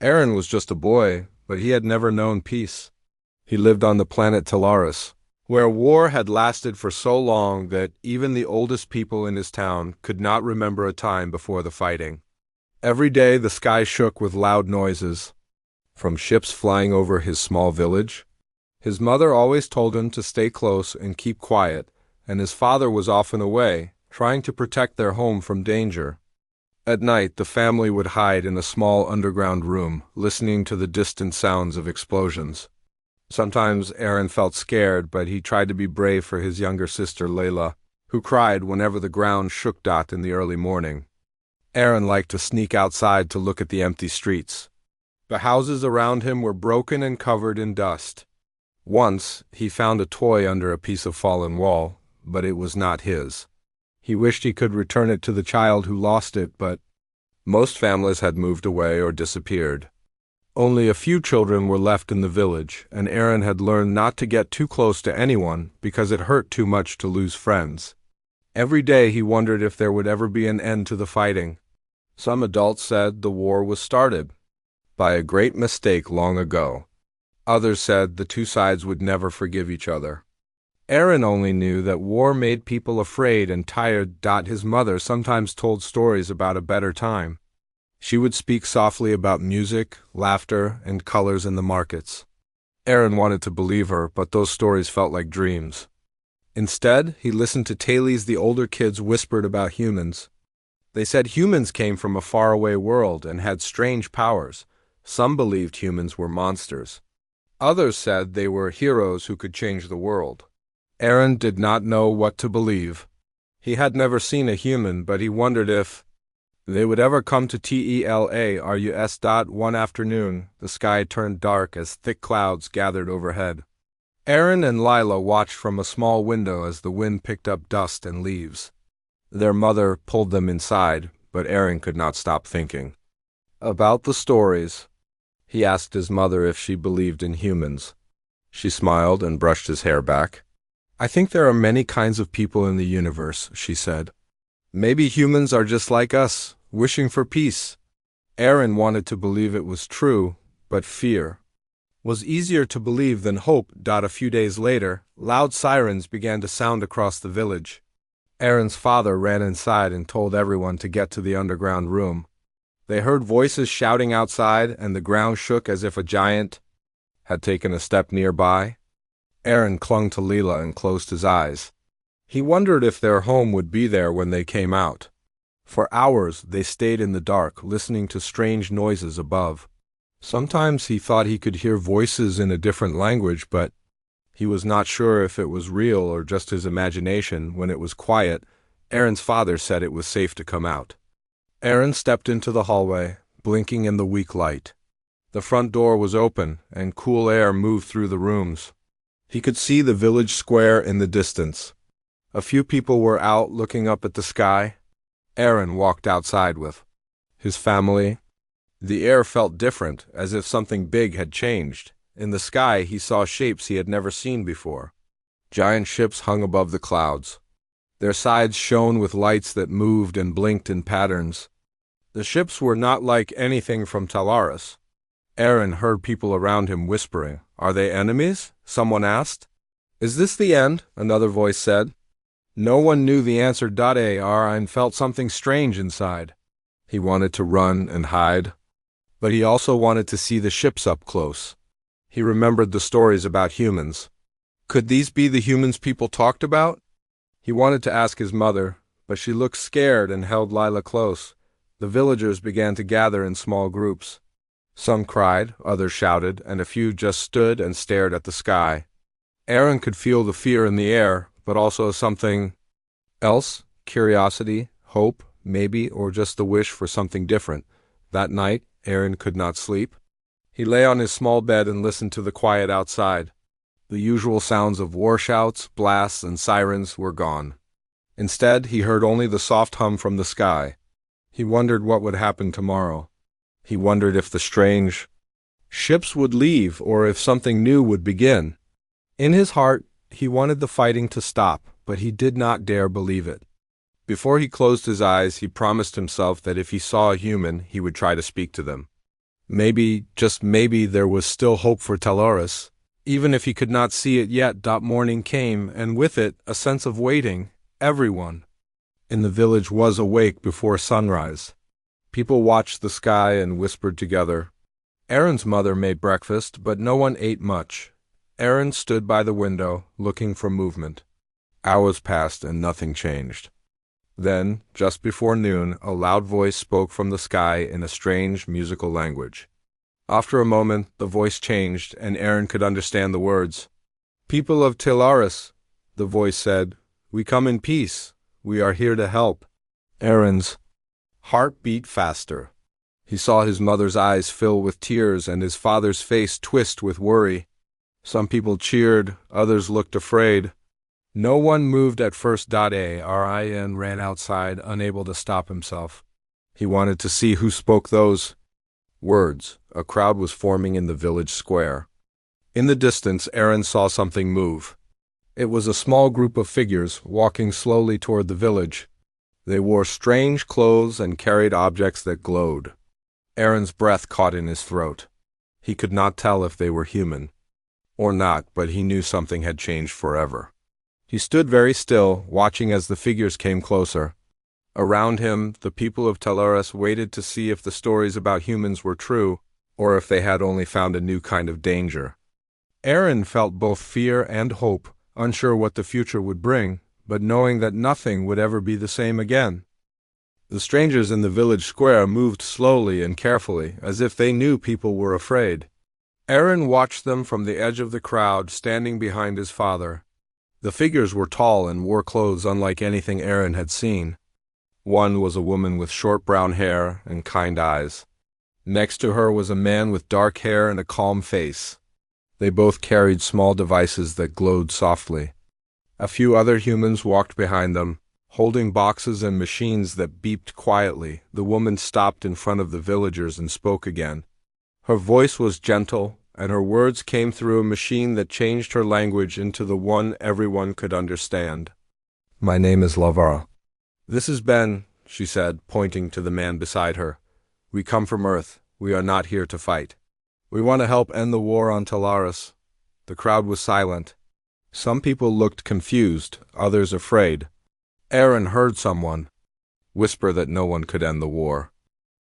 Aaron was just a boy, but he had never known peace. He lived on the planet Talaris, where war had lasted for so long that even the oldest people in his town could not remember a time before the fighting. Every day the sky shook with loud noises, from ships flying over his small village. His mother always told him to stay close and keep quiet, and his father was often away, trying to protect their home from danger. At night, the family would hide in a small underground room, listening to the distant sounds of explosions. Sometimes Aaron felt scared, but he tried to be brave for his younger sister Layla, who cried whenever the ground shook in the early morning. Aaron liked to sneak outside to look at the empty streets. The houses around him were broken and covered in dust. Once, he found a toy under a piece of fallen wall, but it was not his. He wished he could return it to the child who lost it, but most families had moved away or disappeared. Only a few children were left in the village, and Aaron had learned not to get too close to anyone because it hurt too much to lose friends. Every day he wondered if there would ever be an end to the fighting. Some adults said the war was started by a great mistake long ago. Others said the two sides would never forgive each other. Aaron only knew that war made people afraid and tired. His mother sometimes told stories about a better time. She would speak softly about music, laughter, and colors in the markets. Aaron wanted to believe her, but those stories felt like dreams. Instead, he listened to tales the older kids whispered about humans. They said humans came from a faraway world and had strange powers. Some believed humans were monsters. Others said they were heroes who could change the world. Aaron did not know what to believe. He had never seen a human, but he wondered if they would ever come to Telarus. One afternoon, the sky turned dark as thick clouds gathered overhead. Aaron and Lila watched from a small window as the wind picked up dust and leaves. Their mother pulled them inside, but Aaron could not stop thinking about the stories. He asked his mother if she believed in humans. She smiled and brushed his hair back. "I think there are many kinds of people in the universe," she said. "Maybe humans are just like us, wishing for peace." Aaron wanted to believe it was true, but fear was easier to believe than hope. A few days later, loud sirens began to sound across the village. Aaron's father ran inside and told everyone to get to the underground room. They heard voices shouting outside, and the ground shook as if a giant had taken a step nearby. Aaron clung to Leela and closed his eyes. He wondered if their home would be there when they came out. For hours they stayed in the dark, listening to strange noises above. Sometimes he thought he could hear voices in a different language, but he was not sure if it was real or just his imagination. When it was quiet, Aaron's father said it was safe to come out. Aaron stepped into the hallway, blinking in the weak light. The front door was open, and cool air moved through the rooms. He could see the village square in the distance. A few people were out looking up at the sky. Aaron walked outside with his family. The air felt different, as if something big had changed. In the sky, he saw shapes he had never seen before. Giant ships hung above the clouds. Their sides shone with lights that moved and blinked in patterns. The ships were not like anything from Talaris. Aaron heard people around him whispering. "Are they enemies?" someone asked. "Is this the end?" another voice said. No one knew the answer. Aaron felt something strange inside. He wanted to run and hide, but he also wanted to see the ships up close. He remembered the stories about humans. Could these be the humans people talked about? He wanted to ask his mother, but she looked scared and held Lila close. The villagers began to gather in small groups. Some cried, others shouted, and a few just stood and stared at the sky. Aaron could feel the fear in the air, but also something else, curiosity, hope, maybe, or just the wish for something different. That night, Aaron could not sleep. He lay on his small bed and listened to the quiet outside. The usual sounds of war shouts, blasts, and sirens were gone. Instead, he heard only the soft hum from the sky. He wondered what would happen tomorrow. He wondered if the strange ships would leave or if something new would begin. In his heart, he wanted the fighting to stop, but he did not dare believe it. Before he closed his eyes, he promised himself that if he saw a human, he would try to speak to them. Maybe, just maybe, there was still hope for Talaris. Even if he could not see it yet. Morning came, and with it, a sense of waiting. Everyone in the village was awake before sunrise. People watched the sky and whispered together. Aaron's mother made breakfast, but no one ate much. Aaron stood by the window, looking for movement. Hours passed and nothing changed. Then, just before noon, a loud voice spoke from the sky in a strange musical language. After a moment, the voice changed, and Aaron could understand the words. "People of Talaris," the voice said, "we come in peace. We are here to help." Aaron's heart beat faster. He saw his mother's eyes fill with tears and his father's face twist with worry. Some people cheered, others looked afraid. No one moved at first. Arin ran outside, unable to stop himself. He wanted to see who spoke those words. A crowd was forming in the village square. In the distance, Aaron saw something move. It was a small group of figures walking slowly toward the village. They wore strange clothes and carried objects that glowed. Aaron's breath caught in his throat. He could not tell if they were human or not, but he knew something had changed forever. He stood very still, watching as the figures came closer. Around him, the people of Talaris waited to see if the stories about humans were true, or if they had only found a new kind of danger. Aaron felt both fear and hope, unsure what the future would bring, but knowing that nothing would ever be the same again. The strangers in the village square moved slowly and carefully, as if they knew people were afraid. Aaron watched them from the edge of the crowd, standing behind his father. The figures were tall and wore clothes unlike anything Aaron had seen. One was a woman with short brown hair and kind eyes. Next to her was a man with dark hair and a calm face. They both carried small devices that glowed softly. A few other humans walked behind them, holding boxes and machines that beeped quietly. The woman stopped in front of the villagers and spoke again. Her voice was gentle, and her words came through a machine that changed her language into the one everyone could understand. "My name is Lavara. This is Ben," she said, pointing to the man beside her. "We come from Earth. We are not here to fight. We want to help end the war on Talaris." The crowd was silent. Some people looked confused, others afraid. Aaron heard someone whisper that no one could end the war.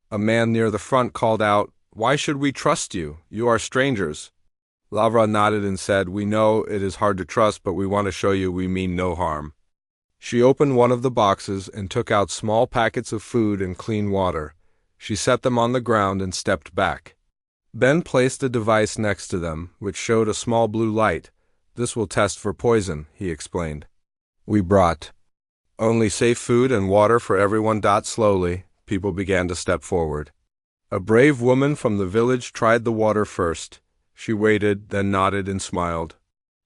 A man near the front called out, "Why should we trust you? You are strangers." Lavra nodded and said, "We know it is hard to trust, but we want to show you we mean no harm." She opened one of the boxes and took out small packets of food and clean water. She set them on the ground and stepped back. Ben placed a device next to them, which showed a small blue light. "This will test for poison," he explained. "We brought only safe food and water for everyone." Slowly, people began to step forward. A brave woman from the village tried the water first. She waited, then nodded and smiled.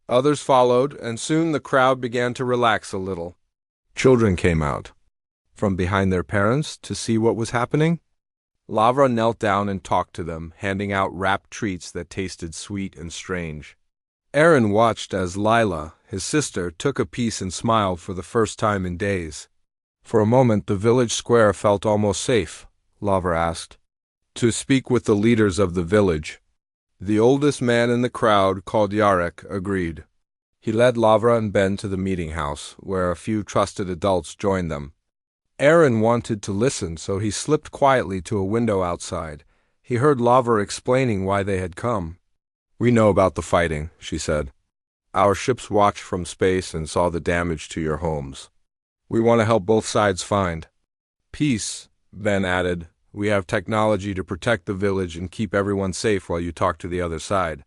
Others followed, and soon the crowd began to relax a little. Children came out from behind their parents to see what was happening. Lavra knelt down and talked to them, handing out wrapped treats that tasted sweet and strange. Aaron watched as Lila, his sister, took a piece and smiled for the first time in days. For a moment, the village square felt almost safe. Lavra asked to speak with the leaders of the village. The oldest man in the crowd, called Yarek, agreed. He led Lavra and Ben to the meeting house, where a few trusted adults joined them. Aaron wanted to listen, so he slipped quietly to a window outside. He heard Lavra explaining why they had come. "We know about the fighting," she said. "Our ships watched from space and saw the damage to your homes. We want to help both sides find peace," Ben added. "We have technology to protect the village and keep everyone safe while you talk to the other side."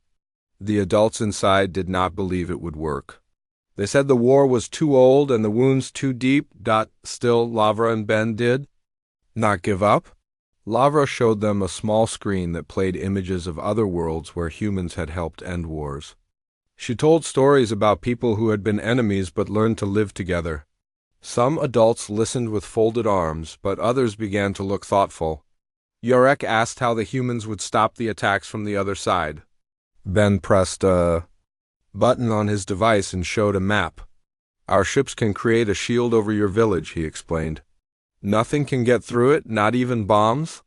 The adults inside did not believe it would work. They said the war was too old and the wounds too deep. Still, Lavra and Ben did not give up. Lavra showed them a small screen that played images of other worlds where humans had helped end wars. She told stories about people who had been enemies but learned to live together. Some adults listened with folded arms, but others began to look thoughtful. Yarek asked how the humans would stop the attacks from the other side. Ben pressed a button on his device and showed a map. "Our ships can create a shield over your village," he explained. "Nothing can get through it, not even bombs?"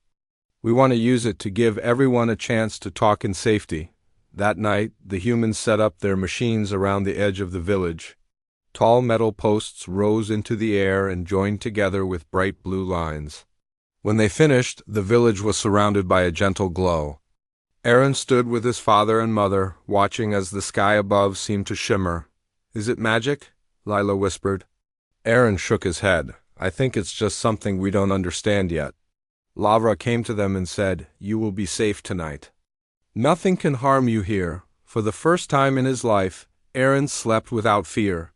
We want to use it to give everyone a chance to talk in safety. That night, the humans set up their machines around the edge of the village. Tall metal posts rose into the air and joined together with bright blue lines. When they finished, the village was surrounded by a gentle glow. Aaron stood with his father and mother, watching as the sky above seemed to shimmer. "Is it magic?" Lila whispered. Aaron shook his head. "I think it's just something we don't understand yet." Lavra came to them and said, "You will be safe tonight. Nothing can harm you here." For the first time in his life, Aaron slept without fear.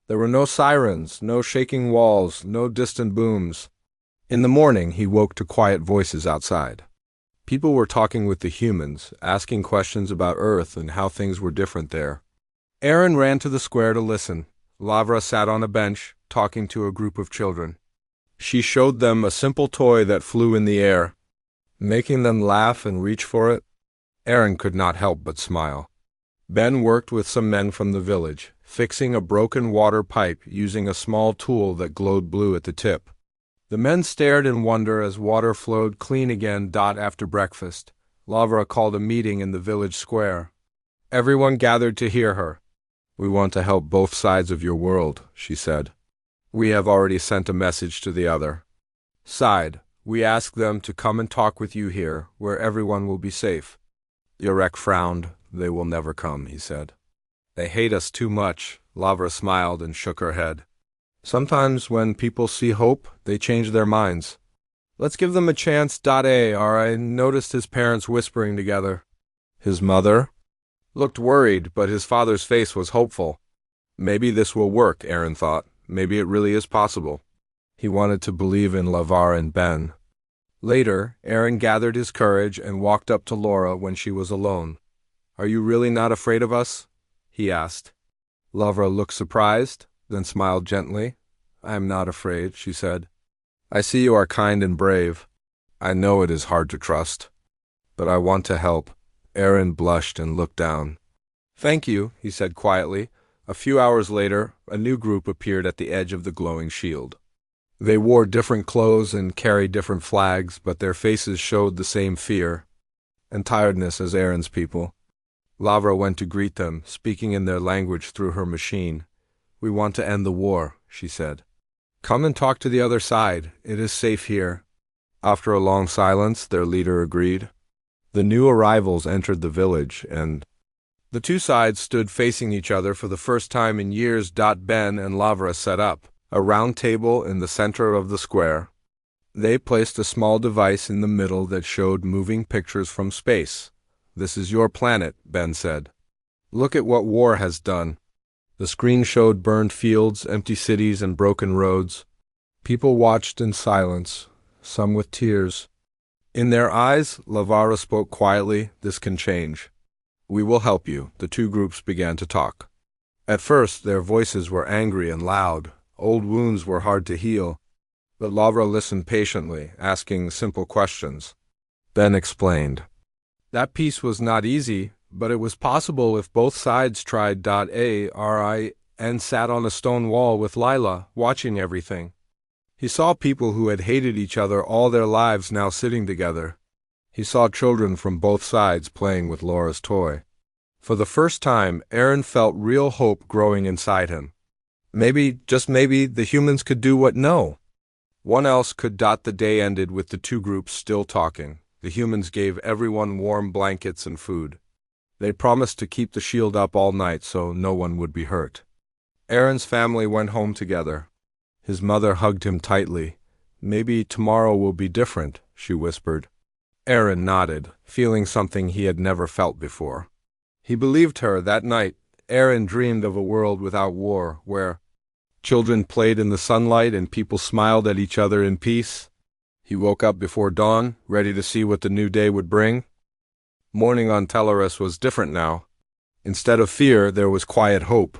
There were no sirens, no shaking walls, no distant booms. In the morning, he woke to quiet voices outside. People were talking with the humans, asking questions about Earth and how things were different there. Aaron ran to the square to listen. Lavra sat on a bench, talking to a group of children. She showed them a simple toy that flew in the air, making them laugh and reach for it. Aaron could not help but smile. Ben worked with some men from the village, fixing a broken water pipe using a small tool that glowed blue at the tip. The men stared in wonder as water flowed clean again. After breakfast, Lavra called a meeting in the village square. Everyone gathered to hear her. "We want to help both sides of your world," she said. "We have already sent a message to the other side. We ask them to come and talk with you here, where everyone will be safe." Yurek frowned. "They will never come," he said. "They hate us too much." Lavra smiled and shook her head. "Sometimes when people see hope, they change their minds. Let's give them a chance. I noticed his parents whispering together. His mother looked worried, but his father's face was hopeful. Maybe this will work, Aaron thought. Maybe it really is possible. He wanted to believe in Lavar and Ben. Later, Aaron gathered his courage and walked up to Laura when she was alone. "Are you really not afraid of us?" he asked. Lavra looked surprised, then smiled gently. "I am not afraid," she said. "I see you are kind and brave. I know it is hard to trust, but I want to help." Aaron blushed and looked down. "Thank you," he said quietly. A few hours later, a new group appeared at the edge of the glowing shield. They wore different clothes and carried different flags, but their faces showed the same fear and tiredness as Aaron's people. Lavra went to greet them, speaking in their language through her machine. "We want to end the war," she said. "Come and talk to the other side. It is safe here." After a long silence, their leader agreed. The new arrivals entered the village, and the two sides stood facing each other for the first time in years. Ben and Lavra set up a round table in the center of the square. They placed a small device in the middle that showed moving pictures from space. "This is your planet," Ben said. "Look at what war has done." The screen showed burned fields, empty cities, and broken roads. People watched in silence, some with tears. In their eyes, Lavara spoke quietly, "This can change. We will help you." The two groups began to talk. At first, their voices were angry and loud. Old wounds were hard to heal. But Lavra listened patiently, asking simple questions. Ben explained. That peace was not easy, but it was possible if both sides tried. And sat on a stone wall with Lila, watching everything. He saw people who had hated each other all their lives now sitting together. He saw children from both sides playing with Laura's toy. For the first time, Aaron felt real hope growing inside him. Maybe, just maybe, the humans could do what no one else could. The day ended with the two groups still talking. The humans gave everyone warm blankets and food. They promised to keep the shield up all night so no one would be hurt. Aaron's family went home together. His mother hugged him tightly. "Maybe tomorrow will be different," she whispered. Aaron nodded, feeling something he had never felt before. He believed her. That night, Aaron dreamed of a world without war, where children played in the sunlight and people smiled at each other in peace. He woke up before dawn, ready to see what the new day would bring. Morning on Teleris was different now. Instead of fear, there was quiet hope.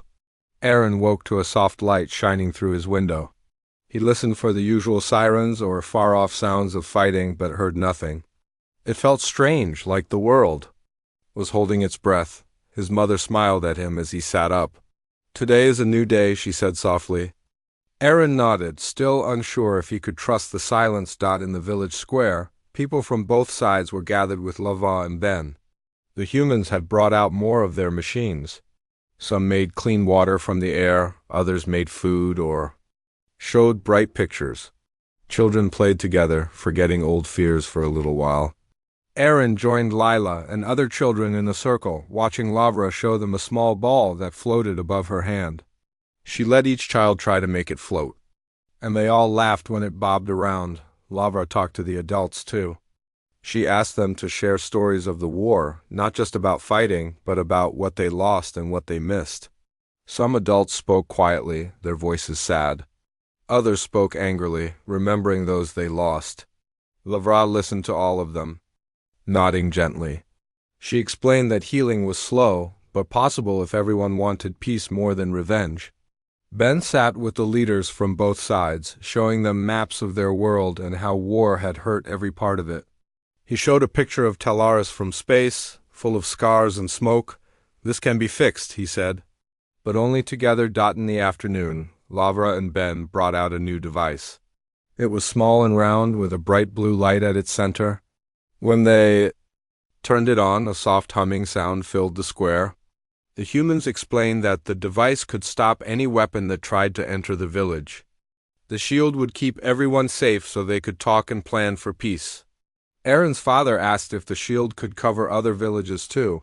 Aaron woke to a soft light shining through his window. He listened for the usual sirens or far-off sounds of fighting, but heard nothing. It felt strange, like the world was holding its breath. His mother smiled at him as he sat up. "Today is a new day," she said softly. Aaron nodded, still unsure if he could trust the silence. In the village square, People from both sides were gathered with Lava and Ben. The humans had brought out more of their machines. Some made clean water from the air, others made food or showed bright pictures. Children played together, forgetting old fears for a little while. Aaron joined Lila and other children in a circle, watching Lavra show them a small ball that floated above her hand. She let each child try to make it float, and they all laughed when it bobbed around. Lavra talked to the adults too. She asked them to share stories of the war, not just about fighting, but about what they lost and what they missed. Some adults spoke quietly, their voices sad. Others spoke angrily, remembering those they lost. Lavra listened to all of them, nodding gently. She explained that healing was slow, but possible if everyone wanted peace more than revenge. Ben sat with the leaders from both sides, showing them maps of their world and how war had hurt every part of it. He showed a picture of Talaris from space, full of scars and smoke. "This can be fixed," he said. But only together. In the afternoon, Lavra and Ben brought out a new device. It was small and round, with a bright blue light at its center. When they turned it on, a soft humming sound filled the square. The humans explained that the device could stop any weapon that tried to enter the village. The shield would keep everyone safe so they could talk and plan for peace. Aaron's father asked if the shield could cover other villages too.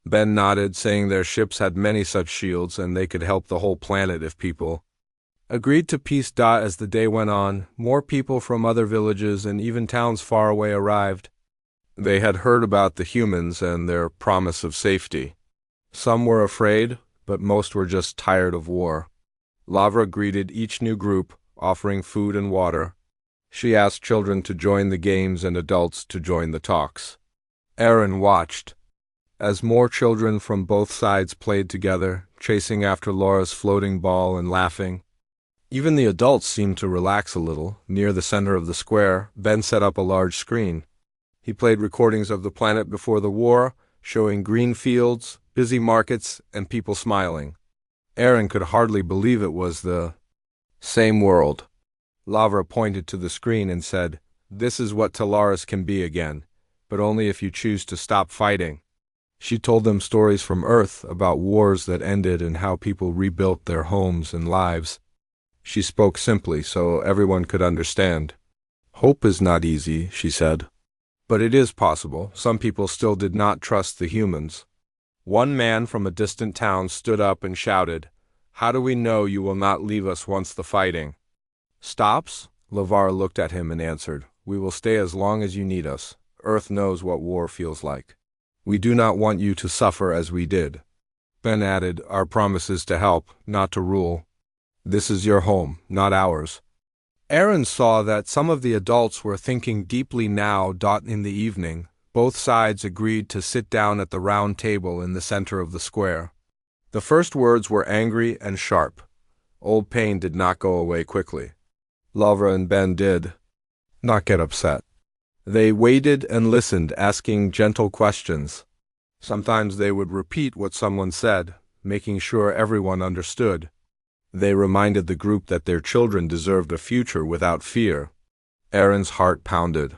Ben nodded, saying their ships had many such shields and they could help the whole planet if people agreed to peace. As the day went on, more people from other villages and even towns far away arrived. They had heard about the humans and their promise of safety. Some were afraid, but most were just tired of war. Lavra greeted each new group, offering food and water. She asked children to join the games and adults to join the talks. Aaron watched as more children from both sides played together, chasing after Laura's floating ball and laughing. Even the adults seemed to relax a little. Near the center of the square, Ben set up a large screen. He played recordings of the planet before the war, showing green fields, busy markets, and people smiling. Aaron could hardly believe it was the same world. Lavra pointed to the screen and said, "This is what Talaris can be again, but only if you choose to stop fighting." She told them stories from Earth about wars that ended and how people rebuilt their homes and lives. She spoke simply so everyone could understand. "Hope is not easy," she said. "But it is possible." Some people still did not trust the humans. One man from a distant town stood up and shouted, "How do we know you will not leave us once the fighting stops?" Lavar looked at him and answered, "We will stay as long as you need us. Earth knows what war feels like. We do not want you to suffer as we did." Ben added, "Our promise is to help, not to rule. This is your home, not ours." Aaron saw that some of the adults were thinking deeply now. In the evening, both sides agreed to sit down at the round table in the center of the square. The first words were angry and sharp. Old pain did not go away quickly. Lavra and Ben did not get upset. They waited and listened, asking gentle questions. Sometimes they would repeat what someone said, making sure everyone understood. They reminded the group that their children deserved a future without fear. Aaron's heart pounded.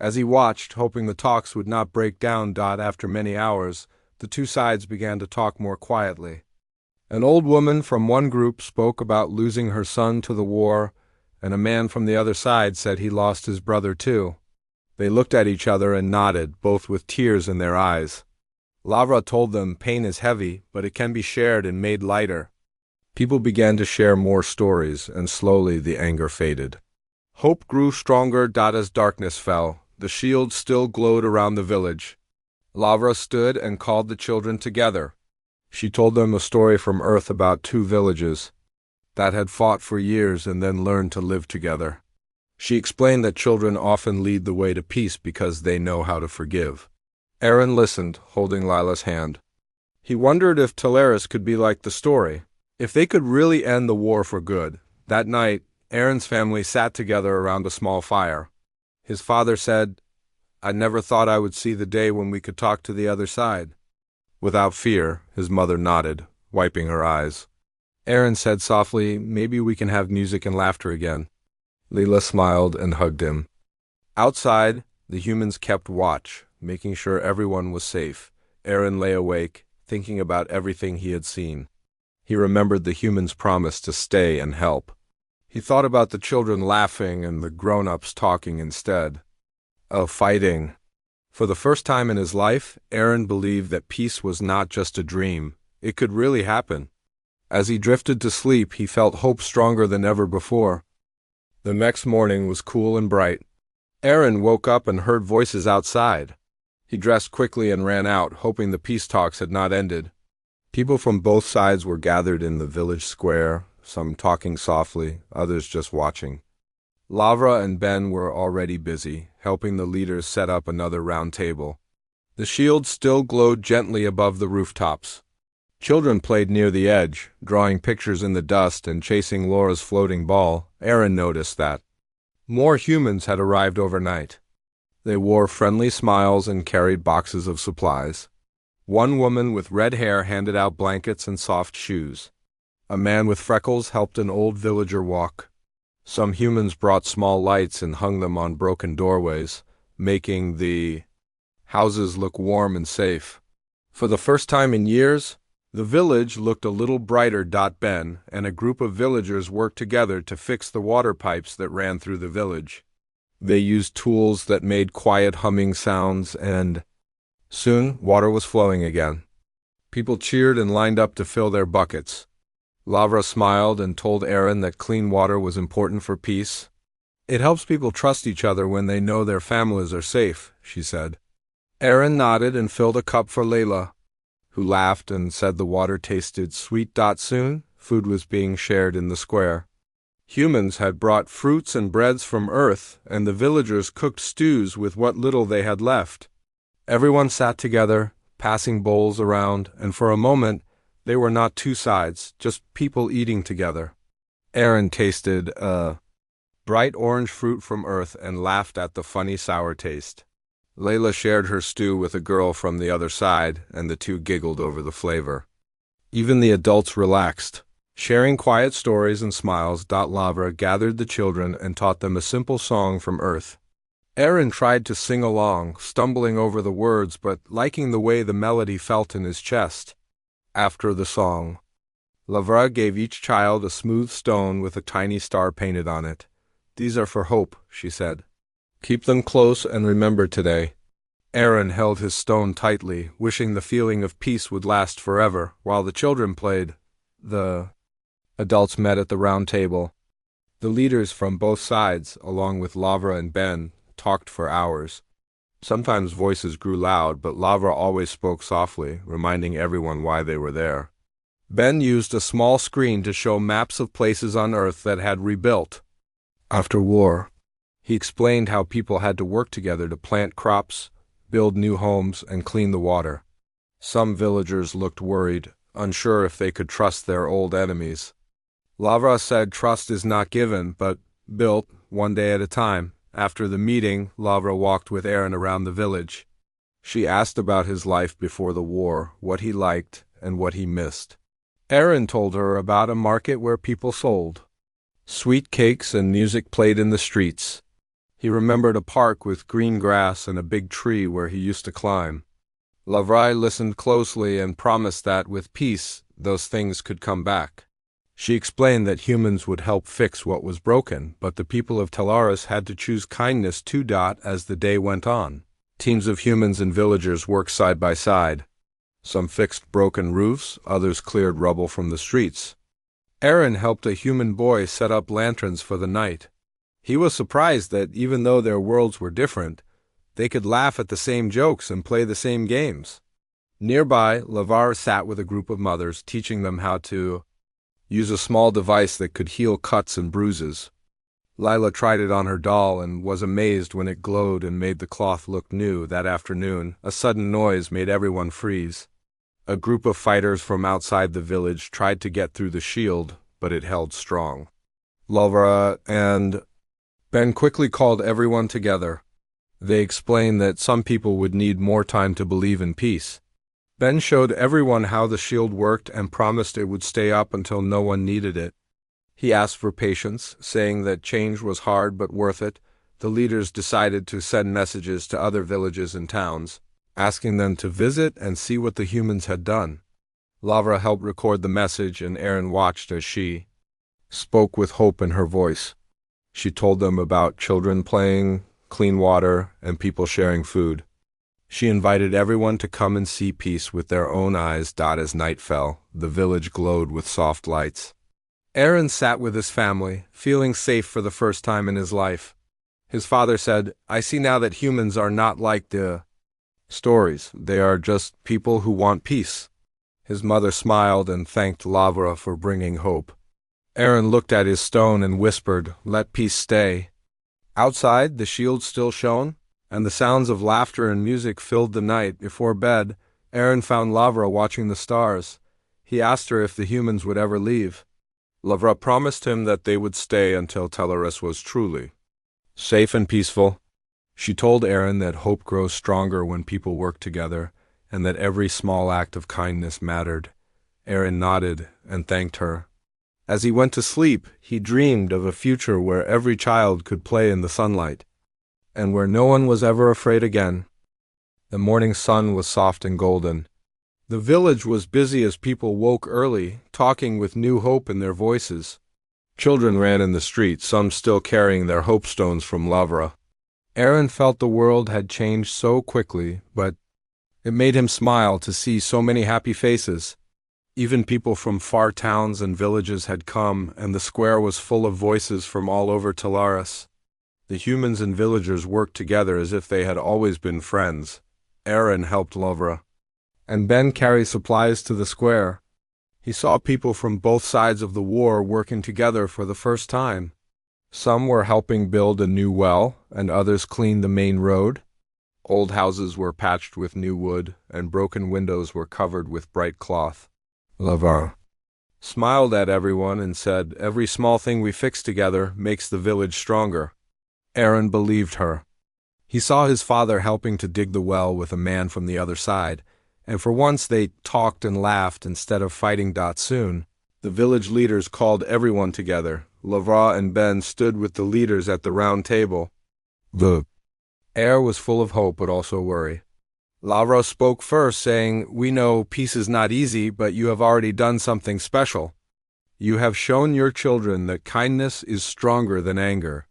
As he watched, hoping the talks would not break down. After many hours, the two sides began to talk more quietly. An old woman from one group spoke about losing her son to the war, and a man from the other side said he lost his brother too. They looked at each other and nodded, both with tears in their eyes. Lavra told them pain is heavy, but it can be shared and made lighter. People began to share more stories, and slowly the anger faded. Hope grew stronger. As darkness fell, the shield still glowed around the village. Lavra stood and called the children together. She told them a story from Earth about two villages that had fought for years and then learned to live together. She explained that children often lead the way to peace because they know how to forgive. Aaron listened, holding Lila's hand. He wondered if Talaris could be like the story, if they could really end the war for good. That night, Aaron's family sat together around a small fire. His father said, "I never thought I would see the day when we could talk to the other side." Without fear, his mother nodded, wiping her eyes. Aaron said softly, "Maybe we can have music and laughter again." Leela smiled and hugged him. Outside, The humans kept watch, making sure everyone was safe. Aaron lay awake, thinking about everything he had seen. He remembered the humans' promise to stay and help. He thought about the children laughing and the grown-ups talking instead of fighting. For the first time in his life, Aaron believed that peace was not just a dream. It could really happen. As he drifted to sleep, he felt hope stronger than ever before. The next morning was cool and bright. Aaron woke up and heard voices outside. He dressed quickly and ran out, hoping the peace talks had not ended. People from both sides were gathered in the village square, some talking softly, others just watching. Lavra and Ben were already busy, helping the leaders set up another round table. The shield still glowed gently above the rooftops. Children played near the edge, drawing pictures in the dust and chasing Laura's floating ball. Aaron noticed that more humans had arrived overnight. They wore friendly smiles and carried boxes of supplies. One woman with red hair handed out blankets and soft shoes. A man with freckles helped an old villager walk. Some humans brought small lights and hung them on broken doorways, making the houses look warm and safe. For the first time in years, the village looked a little brighter. Ben and a group of villagers worked together to fix the water pipes that ran through the village. They used tools that made quiet humming sounds, and soon water was flowing again. People cheered and lined up to fill their buckets. Lavra smiled and told Aaron that clean water was important for peace. It helps people trust each other when they know their families are safe, she said. Aaron nodded and filled a cup for Layla, who laughed and said the water tasted sweet. Soon, food was being shared in the square. Humans had brought fruits and breads from Earth, and the villagers cooked stews with what little they had left. Everyone sat together, passing bowls around, and for a moment, they were not two sides, just people eating together. Aaron tasted bright orange fruit from Earth and laughed at the funny sour taste. Layla shared her stew with a girl from the other side, and the two giggled over the flavor. Even the adults relaxed, sharing quiet stories and smiles. Lavra gathered the children and taught them a simple song from Earth. Aaron tried to sing along, stumbling over the words but liking the way the melody felt in his chest. After the song, Lavra gave each child a smooth stone with a tiny star painted on it. "These are for hope," she said. "Keep them close and remember today." Aaron held his stone tightly, wishing the feeling of peace would last forever, while the children played. The adults met at the round table. The leaders from both sides, along with Lavra and Ben, talked for hours. Sometimes voices grew loud, but Lavra always spoke softly, reminding everyone why they were there. Ben used a small screen to show maps of places on Earth that had rebuilt after war. He explained how people had to work together to plant crops, build new homes, and clean the water. Some villagers looked worried, unsure if they could trust their old enemies. Lavra said trust is not given, but built, one day at a time. After the meeting, Lavra walked with Aaron around the village. She asked about his life before the war, what he liked, and what he missed. Aaron told her about a market where people sold. Sweet cakes and music played in the streets. He remembered a park with green grass and a big tree where he used to climb. Lavrai listened closely and promised that, with peace, those things could come back. She explained that humans would help fix what was broken, but the people of Talaris had to choose kindness too. As the day went on, teams of humans and villagers worked side by side. Some fixed broken roofs, others cleared rubble from the streets. Aaron helped a human boy set up lanterns for the night. He was surprised that even though their worlds were different, they could laugh at the same jokes and play the same games. Nearby, Lavar sat with a group of mothers, teaching them how to use a small device that could heal cuts and bruises. Lila tried it on her doll and was amazed when it glowed and made the cloth look new. That afternoon, a sudden noise made everyone freeze. A group of fighters from outside the village tried to get through the shield, but it held strong. Lavara and Ben quickly called everyone together. They explained that some people would need more time to believe in peace. Ben showed everyone how the shield worked and promised it would stay up until no one needed it. He asked for patience, saying that change was hard but worth it. the leaders decided to send messages to other villages and towns, asking them to visit and see what the humans had done. Lavra helped record the message, and Erin watched as she spoke with hope in her voice. She told them about children playing, clean water, and people sharing food. She invited everyone to come and see peace with their own eyes. As night fell, the village glowed with soft lights. Aaron sat with his family, feeling safe for the first time in his life. His father said, "I see now that humans are not like the stories. They are just people who want peace." His mother smiled and thanked Lavra for bringing hope. Aaron looked at his stone and whispered, "Let peace stay." Outside, the shield still shone, and the sounds of laughter and music filled the night. Before bed, Aaron found Lavra watching the stars. He asked her if the humans would ever leave. Lavra promised him that they would stay until Teleris was truly safe and peaceful. She told Aaron that hope grows stronger when people work together, and that every small act of kindness mattered. Aaron nodded and thanked her. As he went to sleep, he dreamed of a future where every child could play in the sunlight, and where no one was ever afraid again. The morning sun was soft and golden. The village was busy as people woke early, talking with new hope in their voices. Children ran in the street, some still carrying their hope stones from Lavra. Aaron felt the world had changed so quickly, but it made him smile to see so many happy faces. Even people from far towns and villages had come, and the square was full of voices from all over Talaris. The humans and villagers worked together as if they had always been friends. Aaron helped Lavra, and Ben carried supplies to the square. He saw people from both sides of the war working together for the first time. Some were helping build a new well, and others cleaned the main road. Old houses were patched with new wood, and broken windows were covered with bright cloth. Lavra smiled at everyone and said, "Every small thing we fix together makes the village stronger." Aaron believed her. He saw his father helping to dig the well with a man from the other side, and for once they talked and laughed instead of fighting. Soon, the village leaders called everyone together. Lavra and Ben stood with the leaders at the round table. The air was full of hope but also worry. Lavra spoke first, saying, "We know peace is not easy, but you have already done something special. You have shown your children that kindness is stronger than anger."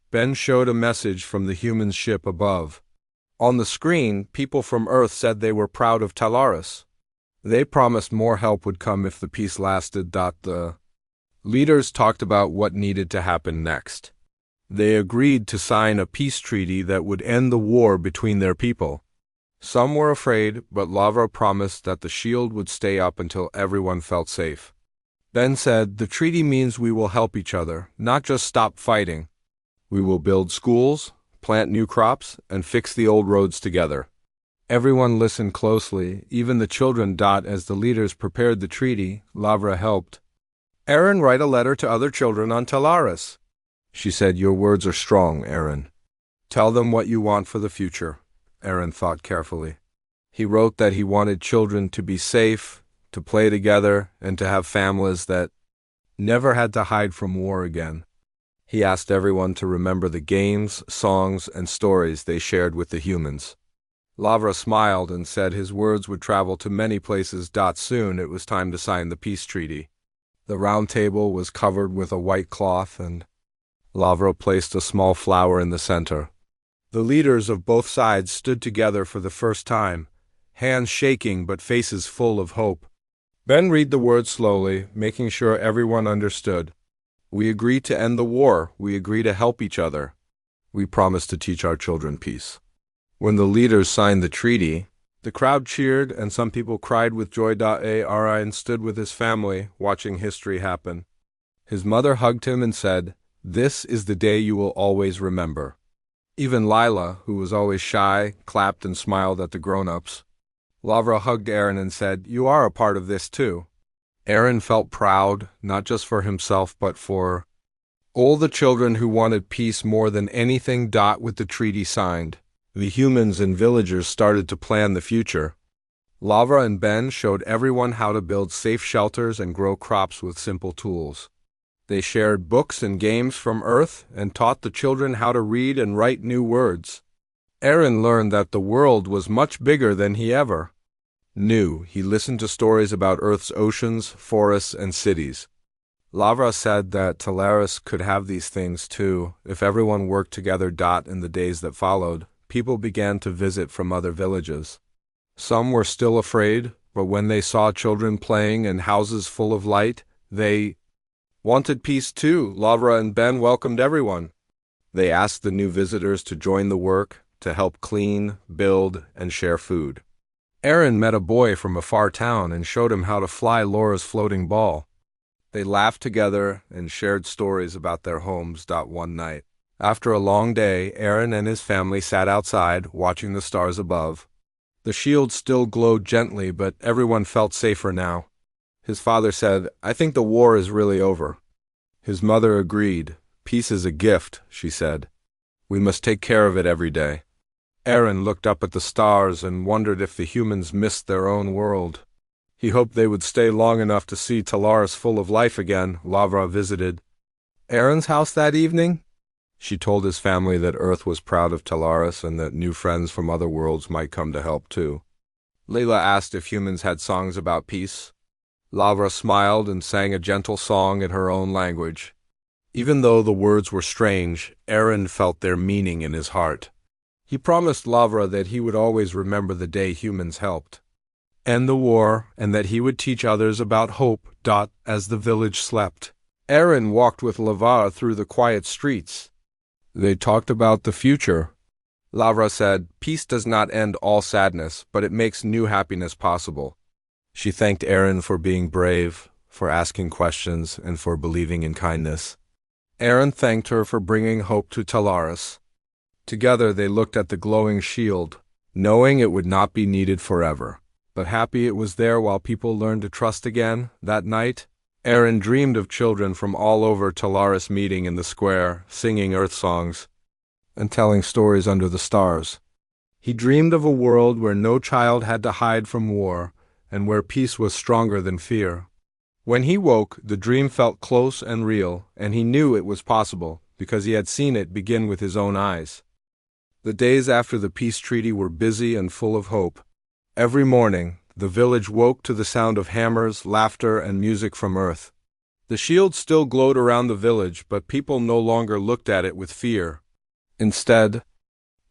Ben showed a message from the human ship above. On the screen, people from Earth said they were proud of Talaris. They promised more help would come if the peace lasted. The leaders talked about what needed to happen next. They agreed to sign a peace treaty that would end the war between their people. Some were afraid, but Lavra promised that the shield would stay up until everyone felt safe. Ben said, "The treaty means we will help each other, not just stop fighting. We will build schools, plant new crops, and fix the old roads together." Everyone listened closely, even the children. As the leaders prepared the treaty, Lavra helped Aaron write a letter to other children on Talaris. She said, "Your words are strong, Aaron. Tell them what you want for the future." Aaron thought carefully. He wrote that he wanted children to be safe, to play together, and to have families that never had to hide from war again. He asked everyone to remember the games, songs, and stories they shared with the humans. Lavra smiled and said his words would travel to many places. Soon it was time to sign the peace treaty. The round table was covered with a white cloth, and Lavra placed a small flower in the center. The leaders of both sides stood together for the first time, hands shaking but faces full of hope. Ben read the words slowly, making sure everyone understood. "We agree to end the war. We agree to help each other. We promise to teach our children peace." When the leaders signed the treaty, the crowd cheered and some people cried with joy. Aaron stood with his family, watching history happen. His mother hugged him and said, "This is the day you will always remember." Even Lila, who was always shy, clapped and smiled at the grown-ups. Lavra hugged Aaron and said, "You are a part of this too." Aaron felt proud, not just for himself, but for all the children who wanted peace more than anything. With the treaty signed, the humans and villagers started to plan the future. Lavra and Ben showed everyone how to build safe shelters and grow crops with simple tools. They shared books and games from Earth and taught the children how to read and write new words. Aaron learned that the world was much bigger than he ever knew. He listened to stories about Earth's oceans, forests, and cities. Lavra said that Talaris could have these things too, if everyone worked together. In the days that followed, people began to visit from other villages. Some were still afraid, but when they saw children playing and houses full of light, they wanted peace too. Lavra and Ben welcomed everyone. They asked the new visitors to join the work, to help clean, build, and share food. Aaron met a boy from a far town and showed him how to fly Laura's floating ball. They laughed together and shared stories about their homes. One night, after a long day, Aaron and his family sat outside, watching the stars above. The shield still glowed gently, but everyone felt safer now. His father said, "I think the war is really over." His mother agreed. "Peace is a gift," she said. "We must take care of it every day." Aaron looked up at the stars and wondered if the humans missed their own world. He hoped they would stay long enough to see Talaris full of life again. Lavra visited Aaron's house that evening. She told his family that Earth was proud of Talaris and that new friends from other worlds might come to help too. Layla asked if humans had songs about peace. Lavra smiled and sang a gentle song in her own language. Even though the words were strange, Aaron felt their meaning in his heart. He promised Lavra that he would always remember the day humans helped end the war, and that he would teach others about hope. As the village slept, Aaron walked with Lavra through the quiet streets. They talked about the future. Lavra said, "Peace does not end all sadness, but it makes new happiness possible." She thanked Aaron for being brave, for asking questions, and for believing in kindness. Aaron thanked her for bringing hope to Talaris. Together they looked at the glowing shield, knowing it would not be needed forever, but happy it was there while people learned to trust again. That night, Aaron dreamed of children from all over Talaris meeting in the square, singing Earth songs, and telling stories under the stars. He dreamed of a world where no child had to hide from war, and where peace was stronger than fear. When he woke, the dream felt close and real, and he knew it was possible, because he had seen it begin with his own eyes. The days after the peace treaty were busy and full of hope. Every morning, the village woke to the sound of hammers, laughter, and music from Earth. The shield still glowed around the village, but people no longer looked at it with fear. Instead,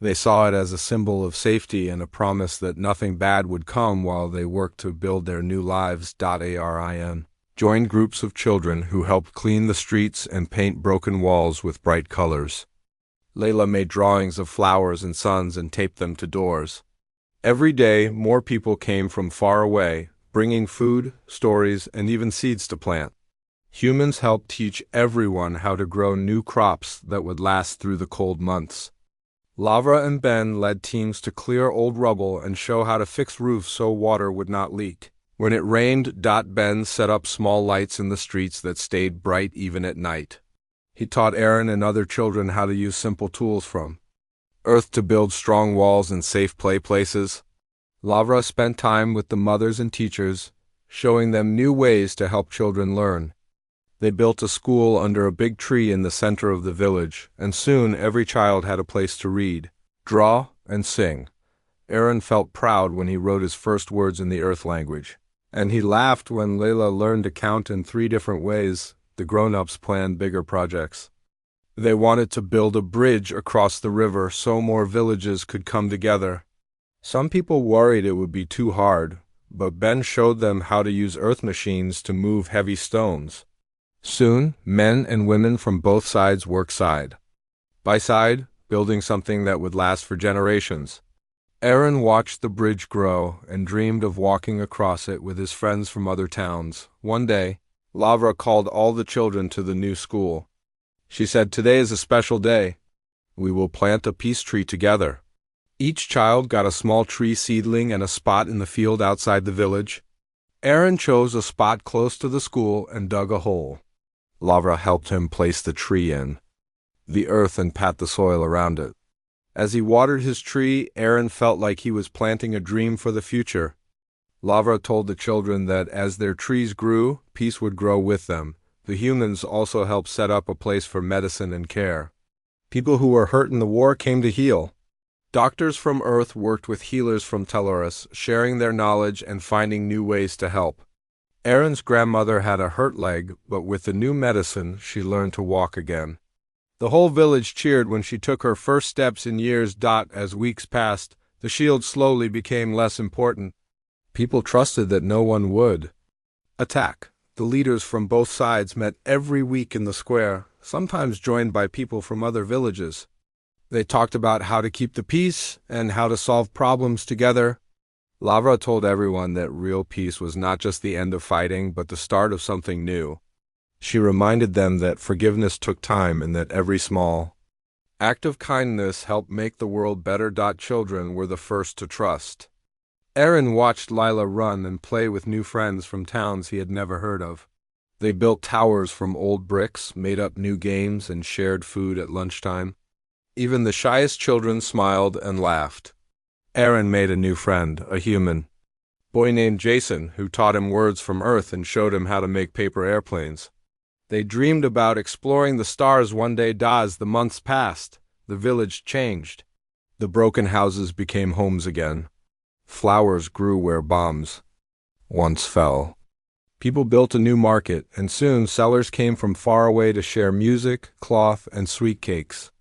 they saw it as a symbol of safety and a promise that nothing bad would come while they worked to build their new lives. Arin joined groups of children who helped clean the streets and paint broken walls with bright colors. Layla made drawings of flowers and suns and taped them to doors. Every day, more people came from far away, bringing food, stories, and even seeds to plant. Humans helped teach everyone how to grow new crops that would last through the cold months. Lavra and Ben led teams to clear old rubble and show how to fix roofs so water would not leak. When it rained, Ben set up small lights in the streets that stayed bright even at night. He taught Aaron and other children how to use simple tools from Earth to build strong walls and safe play places. Lavra spent time with the mothers and teachers, showing them new ways to help children learn. They built a school under a big tree in the center of the village, and soon every child had a place to read, draw, and sing. Aaron felt proud when he wrote his first words in the Earth language, and he laughed when Layla learned to count in 3 different ways. The grown-ups planned bigger projects. They wanted to build a bridge across the river so more villages could come together. Some people worried it would be too hard, but Ben showed them how to use Earth machines to move heavy stones. Soon, men and women from both sides worked side by side, building something that would last for generations. Aaron watched the bridge grow and dreamed of walking across it with his friends from other towns. One day, Lavra called all the children to the new school. She said, "Today is a special day. We will plant a peace tree together." Each child got a small tree seedling and a spot in the field outside the village. Aaron chose a spot close to the school and dug a hole. Lavra helped him place the tree in the earth and pat the soil around it. As he watered his tree, Aaron felt like he was planting a dream for the future. Lavra told the children that as their trees grew, peace would grow with them. The humans also helped set up a place for medicine and care. People who were hurt in the war came to heal. Doctors from Earth worked with healers from Talaris, sharing their knowledge and finding new ways to help. Aaron's grandmother had a hurt leg, but with the new medicine, she learned to walk again. The whole village cheered when she took her first steps in years. As weeks passed, the shield slowly became less important. People trusted that no one would attack. The leaders from both sides met every week in the square, sometimes joined by people from other villages. They talked about how to keep the peace and how to solve problems together. Lavra told everyone that real peace was not just the end of fighting, but the start of something new. She reminded them that forgiveness took time and that every small act of kindness helped make the world better. Children were the first to trust. Aaron watched Lila run and play with new friends from towns he had never heard of. They built towers from old bricks, made up new games, and shared food at lunchtime. Even the shyest children smiled and laughed. Aaron made a new friend, a human boy named Jason, who taught him words from Earth and showed him how to make paper airplanes. They dreamed about exploring the stars one day. As the months passed, the village changed. The broken houses became homes again. Flowers grew where bombs once fell. People built a new market, and soon sellers came from far away to share music, cloth, and sweet cakes.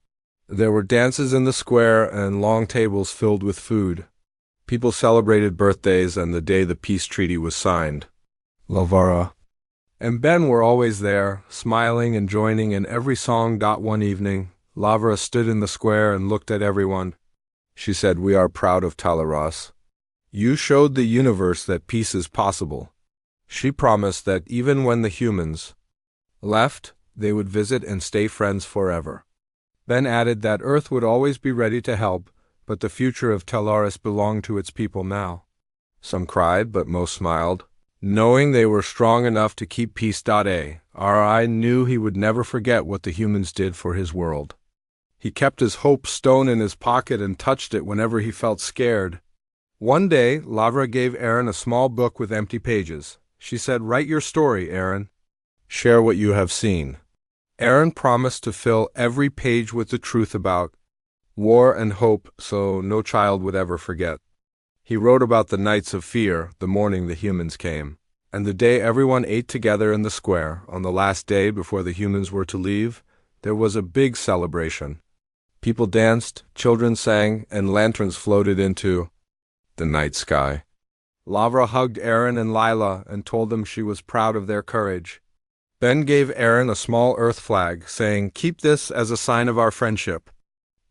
There were dances in the square and long tables filled with food. People celebrated birthdays and the day the peace treaty was signed. Lavara and Ben were always there, smiling and joining in every song. One evening, Lavara stood in the square and looked at everyone. She said, "We are proud of Talaros. You showed the universe that peace is possible." She promised that even when the humans left, they would visit and stay friends forever. Ben added that Earth would always be ready to help, but the future of Talaris belonged to its people now. Some cried, but most smiled, knowing they were strong enough to keep peace. Ri knew he would never forget what the humans did for his world. He kept his hope stone in his pocket and touched it whenever he felt scared. One day, Lavra gave Aaron a small book with empty pages. She said, "Write your story, Aaron. Share what you have seen." Aaron promised to fill every page with the truth about war and hope so no child would ever forget. He wrote about the nights of fear, the morning the humans came, and the day everyone ate together in the square. On the last day before the humans were to leave, there was a big celebration. People danced, children sang, and lanterns floated into the night sky. Lavra hugged Aaron and Lila and told them she was proud of their courage. Ben gave Aaron a small Earth flag, saying, "Keep this as a sign of our friendship."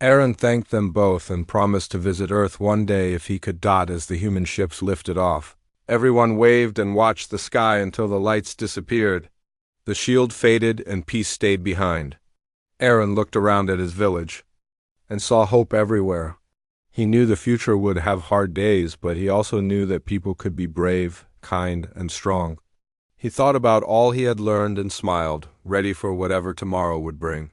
Aaron thanked them both and promised to visit Earth one day if he could. As the human ships lifted off, everyone waved and watched the sky until the lights disappeared. The shield faded and peace stayed behind. Aaron looked around at his village and saw hope everywhere. He knew the future would have hard days, but he also knew that people could be brave, kind, and strong. He thought about all he had learned and smiled, ready for whatever tomorrow would bring.